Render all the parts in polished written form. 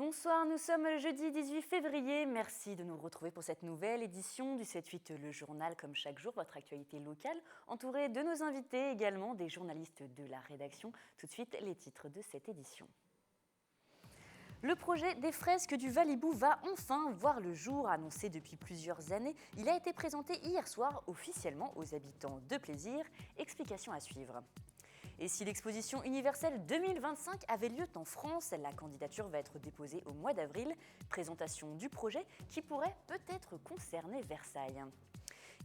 Bonsoir, nous sommes le jeudi 18 février. Merci de nous retrouver pour cette nouvelle édition du 7-8 Le Journal. Comme chaque jour, votre actualité locale, entourée de nos invités, également des journalistes de la rédaction. Tout de suite, les titres de cette édition. Le projet des fresques du Valibou va enfin voir le jour. Annoncé depuis plusieurs années, il a été présenté hier soir officiellement aux habitants de Plaisir. Explication à suivre. Et si l'exposition universelle 2025 avait lieu en France, la candidature va être déposée au mois d'avril. Présentation du projet qui pourrait peut-être concerner Versailles.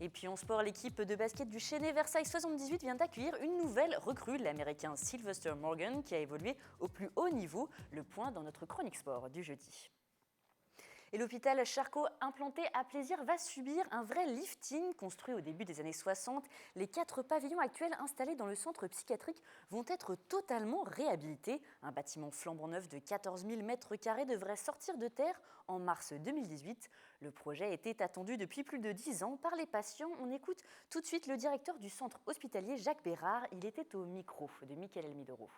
Et puis en sport, l'équipe de basket du Chesnay Versailles 78 vient d'accueillir une nouvelle recrue, l'Américain Sylvester Morgan, qui a évolué au plus haut niveau. Le point dans notre chronique sport du jeudi. Et l'hôpital Charcot, implanté à Plaisir, va subir un vrai lifting. Construit au début des années 60, les 4 pavillons actuels installés dans le centre psychiatrique vont être totalement réhabilités. Un bâtiment flambant neuf de 14 000 m² devrait sortir de terre en mars 2018. Le projet était attendu depuis plus de 10 ans par les patients. On écoute tout de suite le directeur du centre hospitalier, Jacques Bérard. Il était au micro de Mickaël Elmidoro.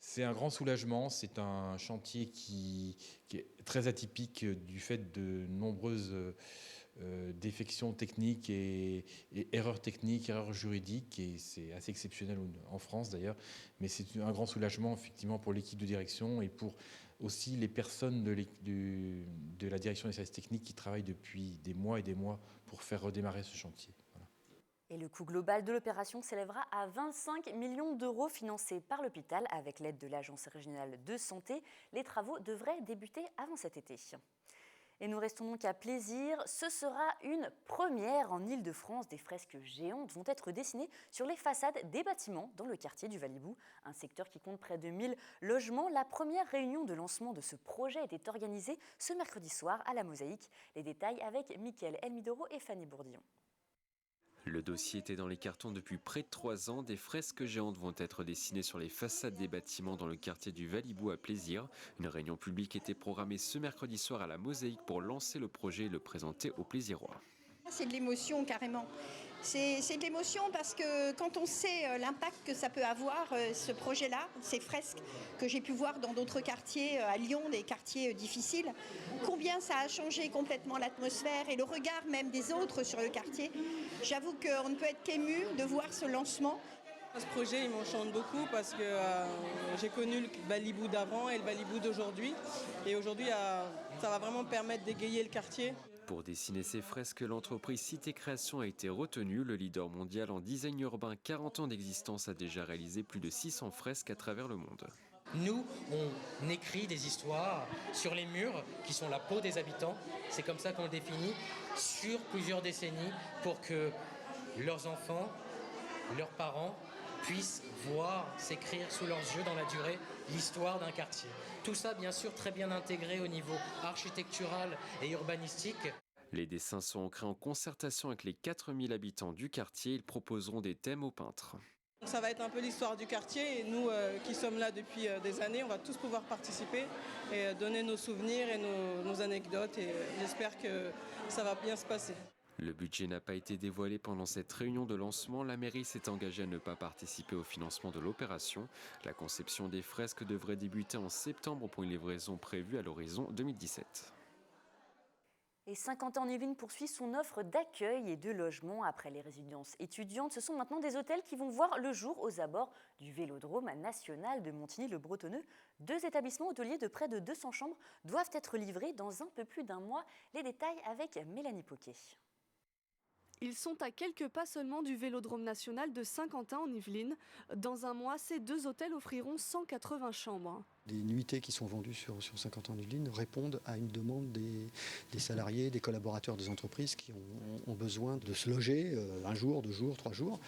C'est un grand soulagement, c'est un chantier qui est très atypique du fait de nombreuses défections techniques et erreurs techniques, erreurs juridiques, et c'est assez exceptionnel en France d'ailleurs, mais c'est un grand soulagement effectivement pour l'équipe de direction et pour aussi les personnes de la direction des services techniques qui travaillent depuis des mois et des mois pour faire redémarrer ce chantier. Voilà. Et le coût global de l'opération s'élèvera à 25 millions d'euros financés par l'hôpital avec l'aide de l'Agence régionale de santé. Les travaux devraient débuter avant cet été. Et nous restons donc à Plaisir. Ce sera une première en Île-de-France. Des fresques géantes vont être dessinées sur les façades des bâtiments dans le quartier du Valibou, un secteur qui compte près de 1000 logements. La première réunion de lancement de ce projet était organisée ce mercredi soir à la Mosaïque. Les détails avec Mickaël Elmidoro et Fanny Bourdillon. Le dossier était dans les cartons depuis près de 3 ans. Des fresques géantes vont être dessinées sur les façades des bâtiments dans le quartier du Valibou à Plaisir. Une réunion publique était programmée ce mercredi soir à la Mosaïque pour lancer le projet et le présenter aux Plaisirois. C'est de l'émotion carrément. C'est de l'émotion parce que quand on sait l'impact que ça peut avoir, ce projet-là, ces fresques que j'ai pu voir dans d'autres quartiers à Lyon, des quartiers difficiles, combien ça a changé complètement l'atmosphère et le regard même des autres sur le quartier. J'avoue qu'on ne peut être qu'ému de voir ce lancement. Ce projet, il m'enchante beaucoup parce que j'ai connu le Valibou d'avant et le Valibou d'aujourd'hui. Et aujourd'hui, ça va vraiment permettre d'égayer le quartier. Pour dessiner ces fresques, l'entreprise Cité Création a été retenue. Le leader mondial en design urbain, 40 ans d'existence, a déjà réalisé plus de 600 fresques à travers le monde. Nous, on écrit des histoires sur les murs qui sont la peau des habitants. C'est comme ça qu'on le définit, sur plusieurs décennies, pour que leurs enfants, leurs parents puissent voir s'écrire sous leurs yeux dans la durée l'histoire d'un quartier. Tout ça, bien sûr, très bien intégré au niveau architectural et urbanistique. Les dessins sont créés en concertation avec les 4000 habitants du quartier. Ils proposeront des thèmes aux peintres. Ça va être un peu l'histoire du quartier et nous qui sommes là depuis des années, on va tous pouvoir participer et donner nos souvenirs et nos anecdotes et j'espère que ça va bien se passer. Le budget n'a pas été dévoilé pendant cette réunion de lancement. La mairie s'est engagée à ne pas participer au financement de l'opération. La conception des fresques devrait débuter en septembre pour une livraison prévue à l'horizon 2017. Et Saint-Quentin-en-Yvelines poursuit son offre d'accueil et de logement. Après les résidences étudiantes, ce sont maintenant des hôtels qui vont voir le jour aux abords du Vélodrome national de Montigny-le-Bretonneux. 2 établissements hôteliers de près de 200 chambres doivent être livrés dans un peu plus d'1 mois. Les détails avec Mélanie Poquet. Ils sont à quelques pas seulement du Vélodrome national de Saint-Quentin-en-Yvelines. Dans 1 mois, ces 2 hôtels offriront 180 chambres. Les nuitées qui sont vendues sur Saint-Quentin-en-Yvelines répondent à une demande des salariés, des collaborateurs des entreprises qui ont besoin de se loger 1 jour, 2 jours, 3 jours.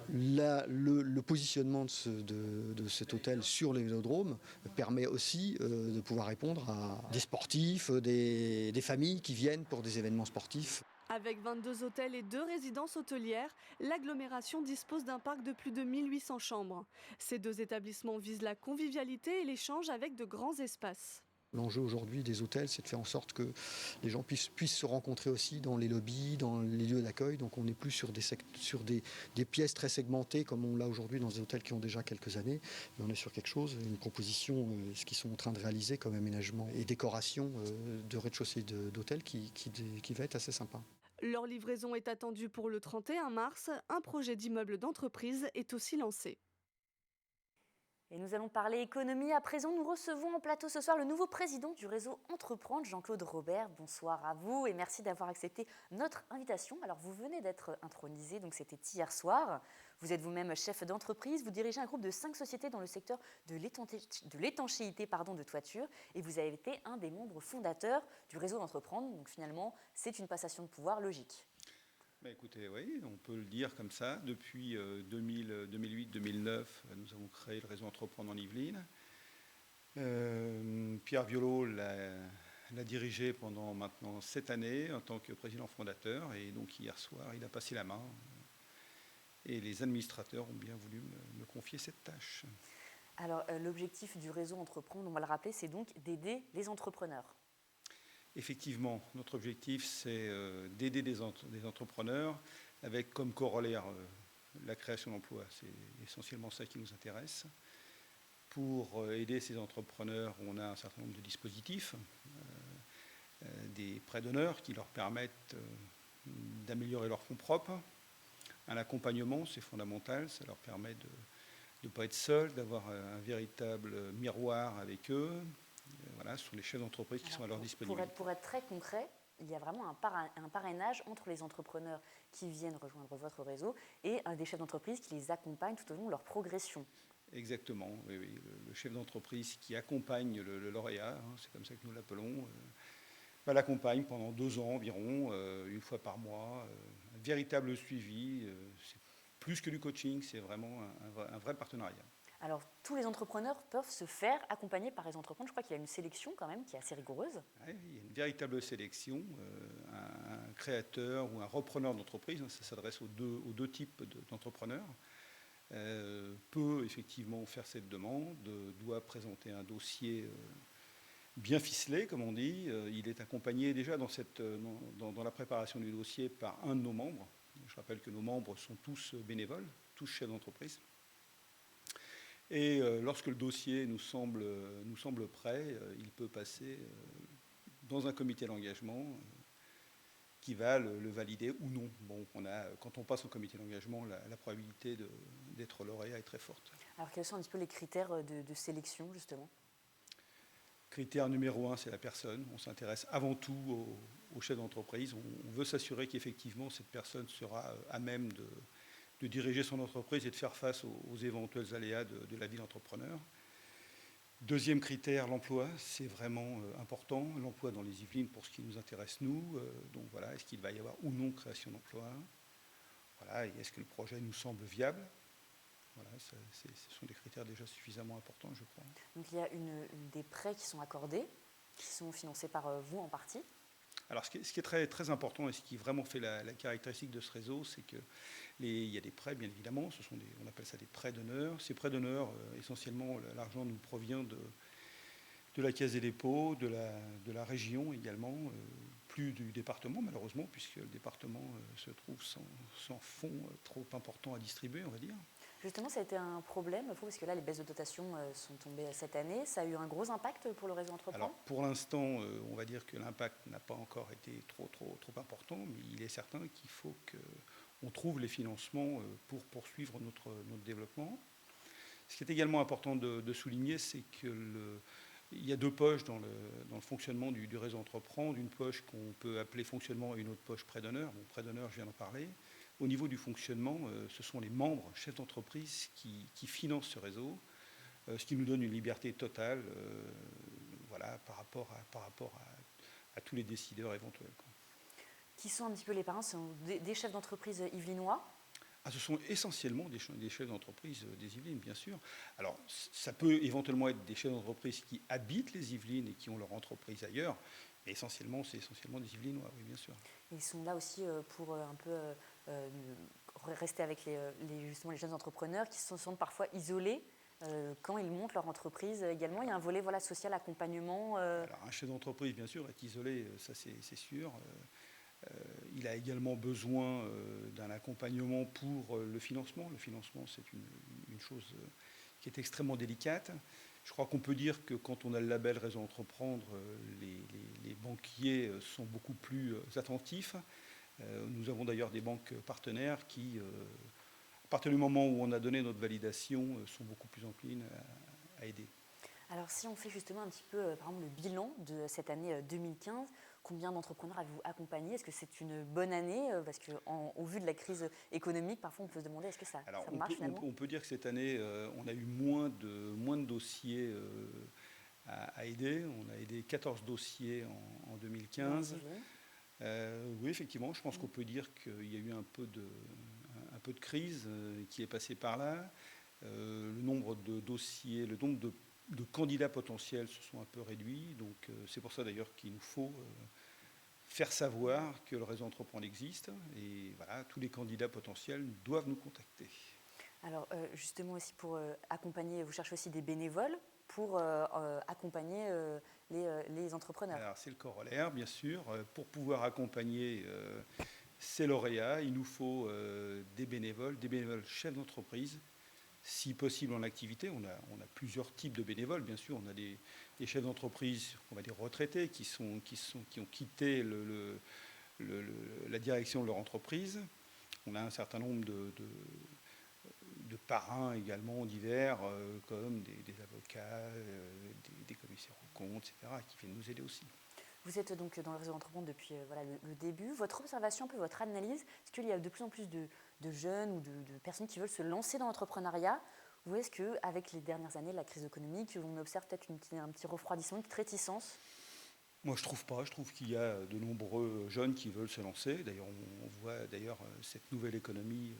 Le positionnement de cet hôtel sur le Vélodrome permet aussi de pouvoir répondre à des sportifs, des familles qui viennent pour des événements sportifs. Avec 22 hôtels et 2 résidences hôtelières, l'agglomération dispose d'un parc de plus de 1800 chambres. Ces 2 établissements visent la convivialité et l'échange avec de grands espaces. L'enjeu aujourd'hui des hôtels, c'est de faire en sorte que les gens puissent se rencontrer aussi dans les lobbies, dans les lieux d'accueil. Donc on n'est plus sur des pièces très segmentées comme on l'a aujourd'hui dans des hôtels qui ont déjà quelques années. Mais on est sur quelque chose, une proposition, ce qu'ils sont en train de réaliser comme aménagement et décoration de rez-de-chaussée d'hôtels qui va être assez sympa. Leur livraison est attendue pour le 31 mars. Un projet d'immeuble d'entreprise est aussi lancé. Et nous allons parler économie. À présent, nous recevons en plateau ce soir le nouveau président du réseau Entreprendre, Jean-Claude Robert. Bonsoir à vous et merci d'avoir accepté notre invitation. Alors, vous venez d'être intronisé, donc c'était hier soir. Vous êtes vous-même chef d'entreprise, vous dirigez un groupe de 5 sociétés dans le secteur de l'étanchéité de toiture et vous avez été un des membres fondateurs du réseau d'Entreprendre. Donc finalement, c'est une passation de pouvoir logique. Écoutez, oui, on peut le dire comme ça. Depuis 2008-2009, nous avons créé le réseau Entreprendre en Yvelines. Pierre Violot l'a dirigé pendant maintenant 7 années en tant que président fondateur. Et donc hier soir, il a passé la main. Et les administrateurs ont bien voulu me confier cette tâche. Alors, l'objectif du réseau Entreprendre, on va le rappeler, c'est donc d'aider les entrepreneurs. Effectivement, notre objectif, c'est d'aider des entrepreneurs avec comme corollaire la création d'emplois. C'est essentiellement ça qui nous intéresse. Pour aider ces entrepreneurs, on a un certain nombre de dispositifs, des prêts d'honneur qui leur permettent d'améliorer leurs fonds propres. Un accompagnement, c'est fondamental, ça leur permet de ne pas être seuls, d'avoir un véritable miroir avec eux. Voilà, ce sont les chefs d'entreprise qui sont à leur disponibilité. Pour être très concret, il y a vraiment un parrainage entre les entrepreneurs qui viennent rejoindre votre réseau et des chefs d'entreprise qui les accompagnent tout au long de leur progression. Exactement, oui. Le chef d'entreprise qui accompagne le lauréat, c'est comme ça que nous l'appelons, l'accompagne pendant 2 ans environ, une fois par mois. Un véritable suivi, c'est plus que du coaching, c'est vraiment un vrai partenariat. Alors, tous les entrepreneurs peuvent se faire accompagner par les entrepreneurs. Je crois qu'il y a une sélection quand même qui est assez rigoureuse. Oui, il y a une véritable sélection. Un créateur ou un repreneur d'entreprise, ça s'adresse aux deux types d'entrepreneurs, peut effectivement faire cette demande, doit présenter un dossier bien ficelé, comme on dit. Il est accompagné déjà dans la préparation du dossier par un de nos membres. Je rappelle que nos membres sont tous bénévoles, tous chefs d'entreprise. Et lorsque le dossier nous semble prêt, il peut passer dans un comité d'engagement qui va le valider ou non. Bon, quand on passe au comité d'engagement, la probabilité d'être lauréat est très forte. Alors quels sont un petit peu les critères de sélection justement ? Critère numéro 1, c'est la personne. On s'intéresse avant tout au chef d'entreprise. On veut s'assurer qu'effectivement cette personne sera à même de diriger son entreprise et de faire face aux éventuels aléas de la vie d'entrepreneur. Deuxième critère, l'emploi, c'est vraiment important. L'emploi dans les Yvelines pour ce qui nous intéresse nous. Donc voilà, est-ce qu'il va y avoir ou non création d'emploi ? Voilà, et est-ce que le projet nous semble viable ? Voilà, ce sont des critères déjà suffisamment importants, je crois. Donc il y a des prêts qui sont accordés, qui sont financés par vous en partie. Alors, ce qui est très, très important et ce qui vraiment fait la caractéristique de ce réseau, c'est qu'il y a des prêts, bien évidemment. On appelle ça des prêts d'honneur. Ces prêts d'honneur, essentiellement, l'argent nous provient de la Caisse des dépôts, de la région également, plus du département, malheureusement, puisque le département se trouve sans fonds trop importants à distribuer, on va dire. Justement, ça a été un problème, parce que là, les baisses de dotation sont tombées cette année. Ça a eu un gros impact pour le réseau Entreprendre ? Alors, pour l'instant, on va dire que l'impact n'a pas encore été trop important, mais il est certain qu'il faut qu'on trouve les financements pour poursuivre notre développement. Ce qui est également important de souligner, c'est qu'il y a 2 poches dans le fonctionnement du réseau Entreprendre. Une poche qu'on peut appeler fonctionnement et une autre poche prêt d'honneur. Bon, prêt d'honneur, je viens d'en parler. Au niveau du fonctionnement, ce sont les membres, chefs d'entreprise, qui financent ce réseau, ce qui nous donne une liberté totale par rapport à tous les décideurs éventuels. Qui sont un petit peu les parrains ? Ce sont des chefs d'entreprise yvelinois ? Ce sont essentiellement des chefs d'entreprise des Yvelines, bien sûr. Alors, ça peut éventuellement être des chefs d'entreprise qui habitent les Yvelines et qui ont leur entreprise ailleurs, mais c'est essentiellement des Yvelinois, oui, bien sûr. Et ils sont là aussi pour un peu rester avec justement les jeunes entrepreneurs qui se sentent parfois isolés quand ils montent leur entreprise également. Il y a un volet social, accompagnement. Alors, un chef d'entreprise, bien sûr, est isolé, ça c'est sûr. Il a également besoin d'un accompagnement pour le financement. Le financement, c'est une chose qui est extrêmement délicate. Je crois qu'on peut dire que quand on a le label Réseau Entreprendre, les banquiers sont beaucoup plus attentifs. Nous avons d'ailleurs des banques partenaires qui, à partir du moment où on a donné notre validation, sont beaucoup plus enclines à aider. Alors si on fait justement un petit peu, par exemple, le bilan de cette année 2015, combien d'entrepreneurs avez-vous accompagné? Est-ce que c'est une bonne année? Parce qu'au vu de la crise économique, parfois on peut se demander est-ce que ça marche finalement? On peut dire que cette année, on a eu moins de dossiers à aider. On a aidé 14 dossiers en 2015. Oui, effectivement, je pense qu'on peut dire qu'il y a eu un peu de crise qui est passée par là. Le nombre de dossiers, le nombre de candidats potentiels se sont un peu réduits. Donc c'est pour ça d'ailleurs qu'il nous faut faire savoir que le réseau Entreprendre existe. Et voilà, tous les candidats potentiels doivent nous contacter. Alors justement aussi pour accompagner, vous cherchez aussi des bénévoles pour accompagner les entrepreneurs. Alors c'est le corollaire, bien sûr. Pour pouvoir accompagner ces lauréats, il nous faut des bénévoles chefs d'entreprise, si possible en activité. On a plusieurs types de bénévoles, bien sûr. On a des chefs d'entreprise, on va dire retraités, qui ont quitté la direction de leur entreprise. On a un certain nombre de parrains également divers, comme des avocats, des commissaires aux comptes, etc., qui viennent nous aider aussi. Vous êtes donc dans le réseau Entreprendre depuis le début. Votre observation, un peu votre analyse, est-ce qu'il y a de plus en plus de jeunes ou de personnes qui veulent se lancer dans l'entrepreneuriat? Ou est-ce qu'avec les dernières années, la crise économique, on observe peut-être un petit refroidissement, une petite réticence? Moi, je trouve pas. Je trouve qu'il y a de nombreux jeunes qui veulent se lancer. D'ailleurs, on voit cette nouvelle économie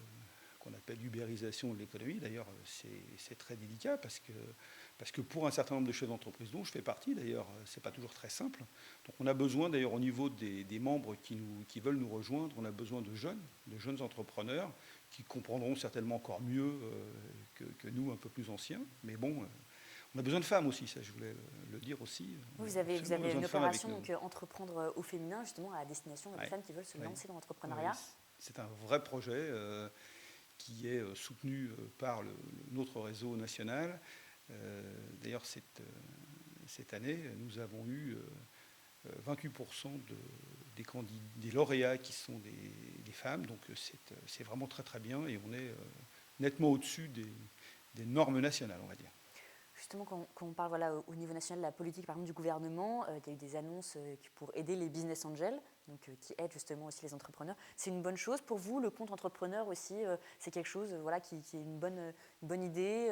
qu'on appelle l'ubérisation de l'économie. D'ailleurs, c'est très délicat parce que pour un certain nombre de chefs d'entreprise dont je fais partie, d'ailleurs, c'est pas toujours très simple. Donc on a besoin, d'ailleurs, au niveau des membres qui veulent nous rejoindre, on a besoin de jeunes entrepreneurs qui comprendront certainement encore mieux que nous, un peu plus anciens. Mais bon, on a besoin de femmes aussi, ça je voulais le dire aussi. Vous avez une opération donc, Entreprendre au féminin, justement à destination des femmes qui veulent se lancer dans l'entrepreneuriat. C'est un vrai projet qui est soutenu par notre réseau national. D'ailleurs, cette année, nous avons eu 28% des lauréats qui sont des femmes. Donc c'est vraiment très très bien et on est nettement au-dessus des normes nationales, on va dire. Justement, quand on parle au niveau national de la politique, par exemple du gouvernement, il y a eu des annonces pour aider les business angels, donc, qui aident justement aussi les entrepreneurs. C'est une bonne chose pour vous, le compte entrepreneur aussi, c'est quelque chose qui est une bonne idée,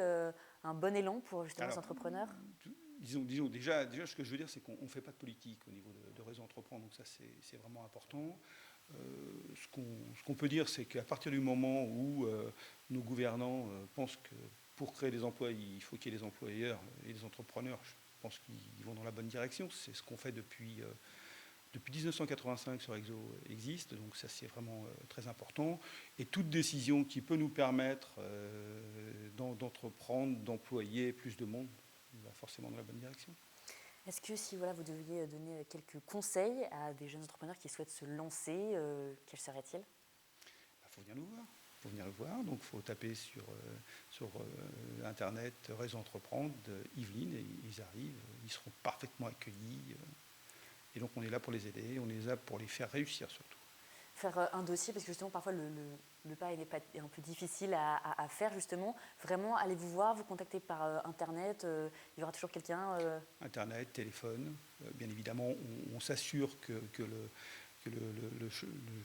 un bon élan pour justement les entrepreneurs? Disons déjà, ce que je veux dire, c'est qu'on ne fait pas de politique au niveau de réseau Entreprendre, donc ça c'est vraiment important. Ce qu'on peut dire, c'est qu'à partir du moment où nos gouvernants pensent que pour créer des emplois, il faut qu'il y ait des employeurs et des entrepreneurs, je pense qu'ils vont dans la bonne direction. C'est ce qu'on fait depuis 1985 sur Exo existe, donc ça c'est vraiment très important. Et toute décision qui peut nous permettre d'entreprendre, d'employer plus de monde, va forcément dans la bonne direction. Est-ce que si vous deviez donner quelques conseils à des jeunes entrepreneurs qui souhaitent se lancer, quels seraient-ils? Faut venir nous voir. Faut venir le voir, donc il faut taper sur Internet Réseau Entreprendre, Yvelines, et ils arrivent, ils seront parfaitement accueillis. Et donc on est là pour les aider, on est là pour les faire réussir surtout. Faire un dossier, parce que justement parfois le pas est un peu difficile à faire justement. Vraiment, allez vous voir, vous contacter par Internet, il y aura toujours quelqu'un Internet, téléphone, bien évidemment, on s'assure que le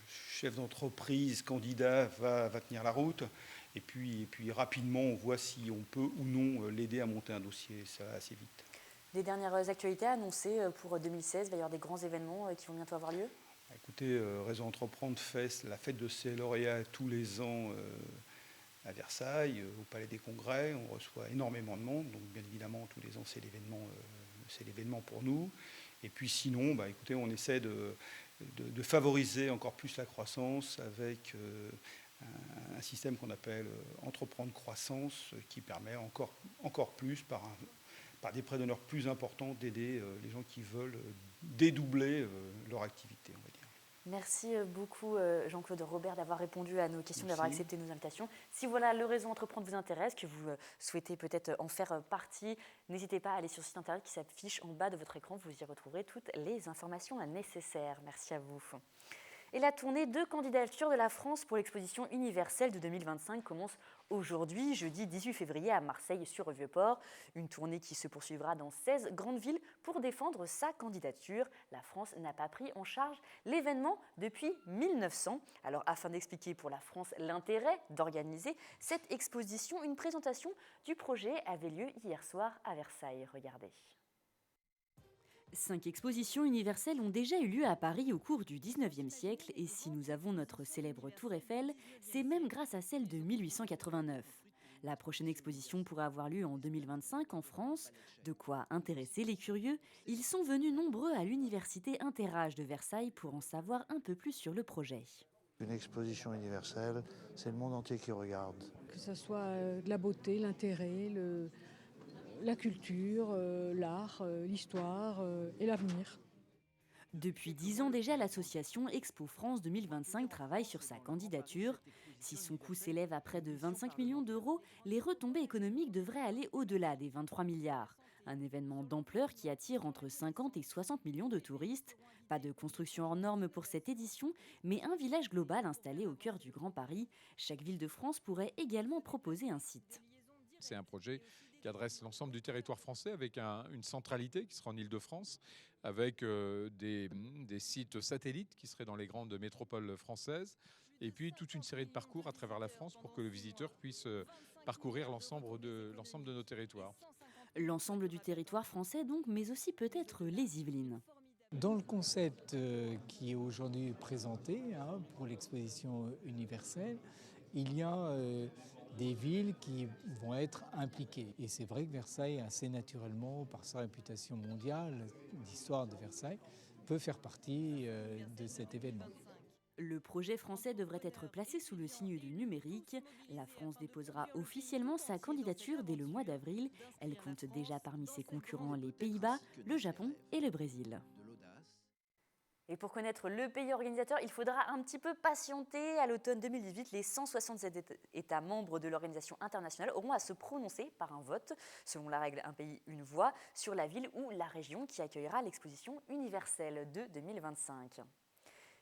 chef d'entreprise candidat va tenir la route. Et puis rapidement, on voit si on peut ou non l'aider à monter un dossier. Ça va assez vite. Des dernières actualités annoncées pour 2016, il va y avoir des grands événements qui vont bientôt avoir lieu? Écoutez, Réseau Entreprendre fait la fête de ses lauréats tous les ans à Versailles, au Palais des Congrès. On reçoit énormément de monde. Donc bien évidemment, tous les ans, c'est l'événement pour nous. Et puis sinon, écoutez, on essaie de favoriser encore plus la croissance avec un système qu'on appelle entreprendre croissance, qui permet encore plus, par des prêts d'honneur plus importants, d'aider les gens qui veulent dédoubler leur activité, on va dire. Merci beaucoup Jean-Claude Robert d'avoir répondu à nos questions, d'avoir Merci. accepté nos invitations. Si voilà, le réseau Entreprendre vous intéresse, que vous souhaitez peut-être en faire partie, n'hésitez pas à aller sur le site internet qui s'affiche en bas de votre écran. Vous y retrouverez toutes les informations nécessaires. Merci à vous. Et la tournée de candidature de la France pour l'exposition universelle de 2025 commence aujourd'hui, jeudi 18 février, à Marseille sur le Vieux-Port. Une tournée qui se poursuivra dans 16 grandes villes pour défendre sa candidature. La France n'a pas pris en charge l'événement depuis 1900. Alors, afin d'expliquer pour la France l'intérêt d'organiser cette exposition, une présentation du projet avait lieu hier soir à Versailles. Regardez. 5 expositions universelles ont déjà eu lieu à Paris au cours du 19e siècle et si nous avons notre célèbre Tour Eiffel, c'est même grâce à celle de 1889. La prochaine exposition pourrait avoir lieu en 2025 en France. De quoi intéresser les curieux. Ils sont venus nombreux à l'université Interage de Versailles pour en savoir un peu plus sur le projet. Une exposition universelle, c'est le monde entier qui regarde. Que ce soit de la beauté, l'intérêt, la culture, l'art, l'histoire et l'avenir. Depuis 10 ans déjà, l'association Expo France 2025 travaille sur sa candidature. Si son coût s'élève à près de 25 millions d'euros, les retombées économiques devraient aller au-delà des 23 milliards. Un événement d'ampleur qui attire entre 50 et 60 millions de touristes. Pas de construction hors norme pour cette édition, mais un village global installé au cœur du Grand Paris. Chaque ville de France pourrait également proposer un site. C'est un projet qui adresse l'ensemble du territoire français avec une centralité qui sera en Île-de-France, avec des sites satellites qui seraient dans les grandes métropoles françaises, et puis toute une série de parcours à travers la France pour que le visiteur puisse parcourir l'ensemble de nos territoires. L'ensemble du territoire français donc, mais aussi peut-être les Yvelines. Dans le concept qui est aujourd'hui présenté pour l'exposition universelle, il y a des villes qui vont être impliquées. Et c'est vrai que Versailles, assez naturellement, par sa réputation mondiale, l'histoire de Versailles, peut faire partie de cet événement. Le projet français devrait être placé sous le signe du numérique. La France déposera officiellement sa candidature dès le mois d'avril. Elle compte déjà parmi ses concurrents les Pays-Bas, le Japon et le Brésil. Et pour connaître le pays organisateur, il faudra un petit peu patienter. À l'automne 2018, les 167 États membres de l'organisation internationale auront à se prononcer par un vote, selon la règle un pays, une voix, sur la ville ou la région qui accueillera l'exposition universelle de 2025.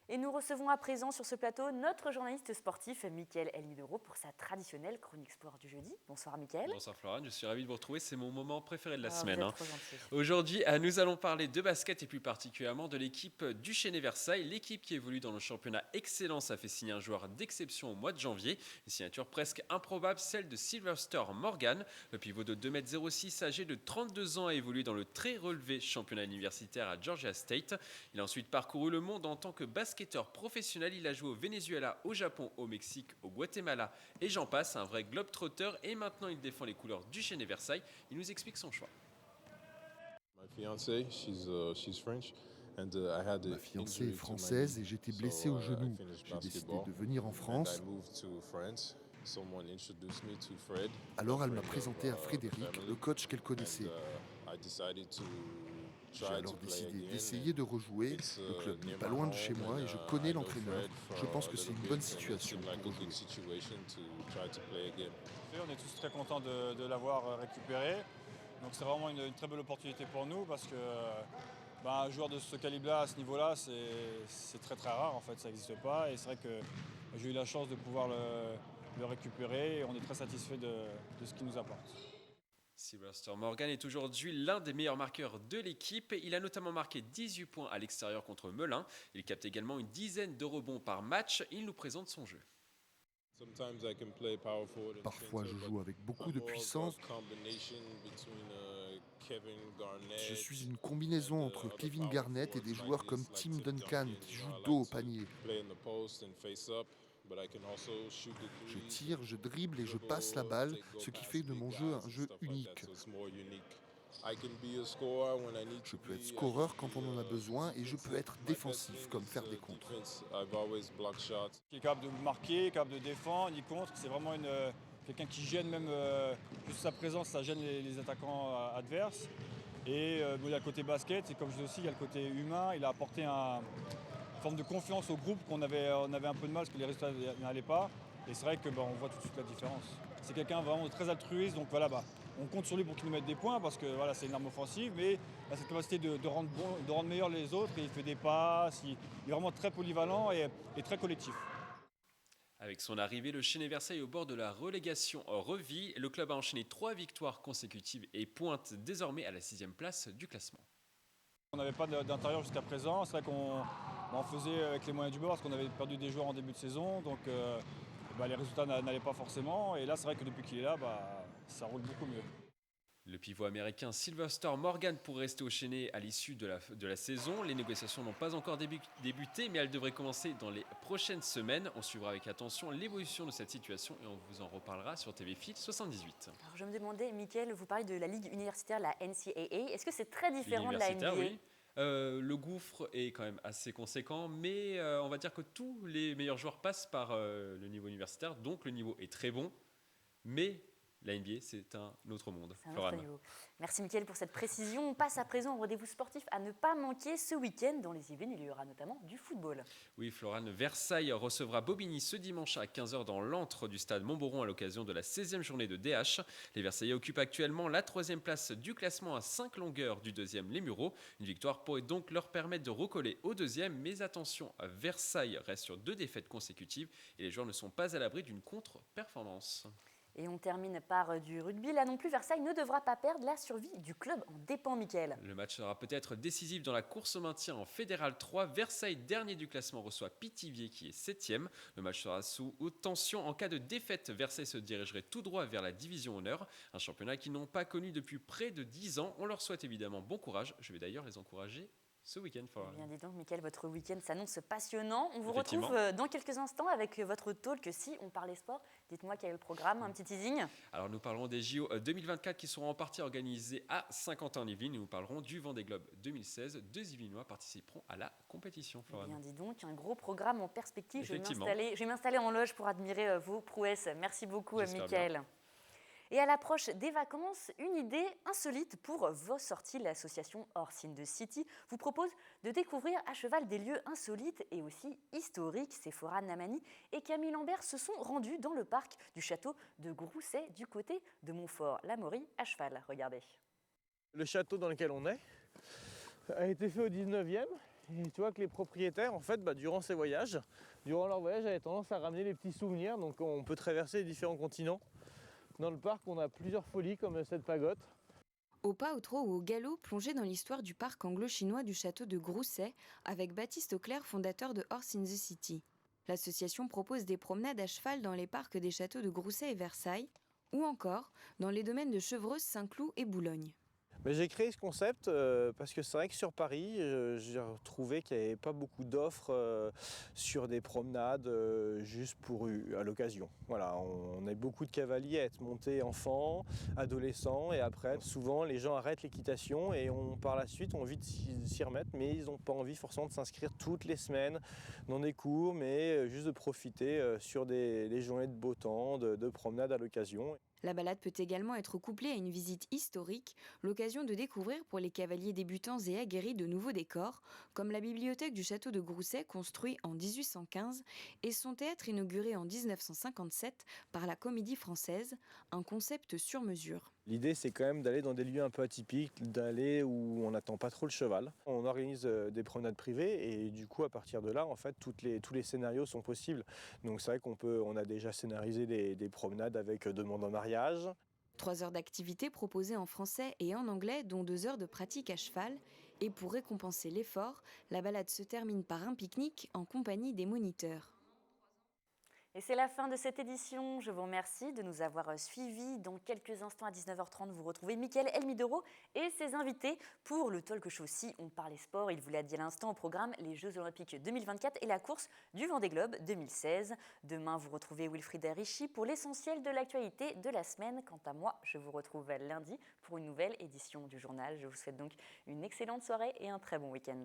Et nous recevons à présent sur ce plateau notre journaliste sportif, Mickaël Elmidoro, pour sa traditionnelle chronique sport du jeudi. Bonsoir Mickaël. Bonsoir Florane, je suis ravi de vous retrouver, c'est mon moment préféré de la semaine. Trop gentil. Aujourd'hui, nous allons parler de basket et plus particulièrement de l'équipe du Chesnay-Versailles. L'équipe qui évolue dans le championnat Excellence a fait signer un joueur d'exception au mois de janvier. Une signature presque improbable, celle de Sylvester Morgan. Le pivot de 2,06 m âgé de 32 ans a évolué dans le très relevé championnat universitaire à Georgia State. Il a ensuite parcouru le monde en tant que basketteur professionnel. Il a joué au Venezuela, au Japon, au Mexique, au Guatemala et j'en passe, un vrai globe-trotter. Et maintenant, il défend les couleurs du Chesnay-Versailles. Il nous explique son choix. Ma fiancée, Ma fiancée est française et j'étais blessé au genou. J'ai décidé de venir en France. Alors elle m'a présenté à Frédéric, le coach qu'elle connaissait. J'ai alors décidé d'essayer de rejouer. Le club n'est pas loin de chez moi et je connais l'entraîneur. Je pense que c'est une bonne situation pour jouer. On est tous très contents de l'avoir récupéré. Donc c'est vraiment une très belle opportunité pour nous parce que un joueur de ce calibre-là, à ce niveau-là, c'est très très rare en fait, ça n'existe pas. Et c'est vrai que j'ai eu la chance de pouvoir le récupérer et on est très satisfait de ce qu'il nous apporte. Sylvester Morgan est aujourd'hui l'un des meilleurs marqueurs de l'équipe. Il a notamment marqué 18 points à l'extérieur contre Melun. Il capte également une dizaine de rebonds par match. Il nous présente son jeu. Parfois, je joue avec beaucoup de puissance. Je suis une combinaison entre Kevin Garnett et des joueurs comme Tim Duncan qui jouent dos au panier. Je tire, je dribble et je passe la balle, ce qui fait de mon jeu un jeu unique. Je peux être scoreur quand on en a besoin et je peux être défensif, comme faire des contres. Qui est capable de marquer, capable de défendre, il contre. C'est vraiment quelqu'un qui gêne même, juste sa présence, ça gêne les attaquants adverses. Et il y a le côté basket, et comme je dis aussi, il y a le côté humain. Il a apporté une forme de confiance au groupe on avait un peu de mal parce que les résultats n'allaient pas. Et c'est vrai que on voit tout de suite la différence. C'est quelqu'un vraiment de très altruiste, donc voilà, on compte sur lui pour qu'il nous mette des points parce que voilà, c'est une arme offensive, mais il a cette capacité de rendre meilleurs les autres, et il fait des passes, il est vraiment très polyvalent et très collectif. Avec son arrivée, le Chesnay Versailles au bord de la relégation revit. Le club a enchaîné 3 victoires consécutives et pointe désormais à la 6e place du classement. On n'avait pas d'intérieur jusqu'à présent, c'est vrai qu'on faisait avec les moyens du bord parce qu'on avait perdu des joueurs en début de saison, donc les résultats n'allaient pas forcément, et là c'est vrai que depuis qu'il est là, ça roule beaucoup mieux. Le pivot américain Sylvester Morgan pourrait rester au Chesnay à l'issue de la saison. Les négociations n'ont pas encore débuté, mais elles devraient commencer dans les prochaines semaines. On suivra avec attention l'évolution de cette situation et on vous en reparlera sur TV Fil 78. Alors je me demandais, Mickaël, vous parlez de la ligue universitaire, la NCAA. Est-ce que c'est très différent de la NBA? Oui. Le gouffre est quand même assez conséquent, mais on va dire que tous les meilleurs joueurs passent par le niveau universitaire, donc le niveau est très bon, mais la NBA, c'est un autre monde. C'est un autre niveau. Merci Mickaël pour cette précision. On passe à présent au rendez-vous sportif à ne pas manquer ce week-end. Dans les Yvelines, il y aura notamment du football. Oui, Florane, Versailles recevra Bobigny ce dimanche à 15h dans l'antre du stade Montboron à l'occasion de la 16e journée de DH. Les Versaillais occupent actuellement la 3e place du classement à 5 longueurs du 2e, les Mureaux. Une victoire pourrait donc leur permettre de recoller au 2e, mais attention, Versailles reste sur 2 défaites consécutives et les joueurs ne sont pas à l'abri d'une contre-performance. Et on termine par du rugby. Là non plus, Versailles ne devra pas perdre. La survie du club en dépend, Mickaël. Le match sera peut-être décisif dans la course au maintien en Fédéral 3. Versailles, dernier du classement, reçoit Pithiviers qui est 7e. Le match sera sous haute tension. En cas de défaite, Versailles se dirigerait tout droit vers la division honneur. Un championnat qu'ils n'ont pas connu depuis près de 10 ans. On leur souhaite évidemment bon courage. Je vais d'ailleurs les encourager ce week-end. Eh bien, dis donc, Mickaël, votre week-end s'annonce passionnant. On vous retrouve dans quelques instants avec votre talk Si on parlait sport. Dites-moi quel est le programme, un petit teasing. Alors, nous parlerons des JO 2024 qui seront en partie organisés à Saint-Quentin-en-Yvelines. Nous parlerons du Vendée Globe 2016. 2 Yvelinois participeront à la compétition, Florane. Eh bien, dis donc, un gros programme en perspective. Je vais m'installer en loge pour admirer vos prouesses. Merci beaucoup, Mickaël. Et à l'approche des vacances, une idée insolite pour vos sorties. L'association Horse in the City vous propose de découvrir à cheval des lieux insolites et aussi historiques. Sephora Namani et Camille Lambert se sont rendus dans le parc du château de Grousset du côté de Montfort-l'Amaury à cheval. Regardez. Le château dans lequel on est a été fait au 19e. Et tu vois que les propriétaires, en fait, durant leur voyage, avaient tendance à ramener les petits souvenirs. Donc on peut traverser les différents continents. Dans le parc, on a plusieurs folies comme cette pagote. Au pas, au trot ou au galop, plongez dans l'histoire du parc anglo-chinois du château de Grousset avec Baptiste Auclair, fondateur de Horse in the City. L'association propose des promenades à cheval dans les parcs des châteaux de Grousset et Versailles, ou encore dans les domaines de Chevreuse, Saint-Cloud et Boulogne. J'ai créé ce concept parce que c'est vrai que sur Paris, j'ai retrouvé qu'il n'y avait pas beaucoup d'offres sur des promenades juste à l'occasion. Voilà, on a beaucoup de cavaliers à être montés enfants, adolescents, et après, souvent, les gens arrêtent l'équitation et par la suite, ont envie de s'y remettre, mais ils n'ont pas envie forcément de s'inscrire toutes les semaines dans des cours, mais juste de profiter sur des journées de beau temps, de promenades à l'occasion. La balade peut également être couplée à une visite historique, l'occasion de découvrir pour les cavaliers débutants et aguerris de nouveaux décors, comme la bibliothèque du château de Grousset construit en 1815 et son théâtre inauguré en 1957 par la Comédie Française, un concept sur mesure. L'idée, c'est quand même d'aller dans des lieux un peu atypiques, d'aller où on n'attend pas trop le cheval. On organise des promenades privées et du coup, à partir de là, en fait, tous les scénarios sont possibles. Donc c'est vrai on a déjà scénarisé des promenades avec demande en mariage. 3 heures d'activité proposées en français et en anglais, dont 2 heures de pratique à cheval. Et pour récompenser l'effort, la balade se termine par un pique-nique en compagnie des moniteurs. Et c'est la fin de cette édition. Je vous remercie de nous avoir suivis. Dans quelques instants à 19h30, vous retrouvez Mickaël Elmidoro et ses invités pour le talk show Si on parlait sport. Il vous l'a dit à l'instant, au programme les Jeux Olympiques 2024 et la course du Vendée Globe 2016. Demain, vous retrouvez Wilfried Richie pour l'essentiel de l'actualité de la semaine. Quant à moi, je vous retrouve lundi pour une nouvelle édition du journal. Je vous souhaite donc une excellente soirée et un très bon week-end.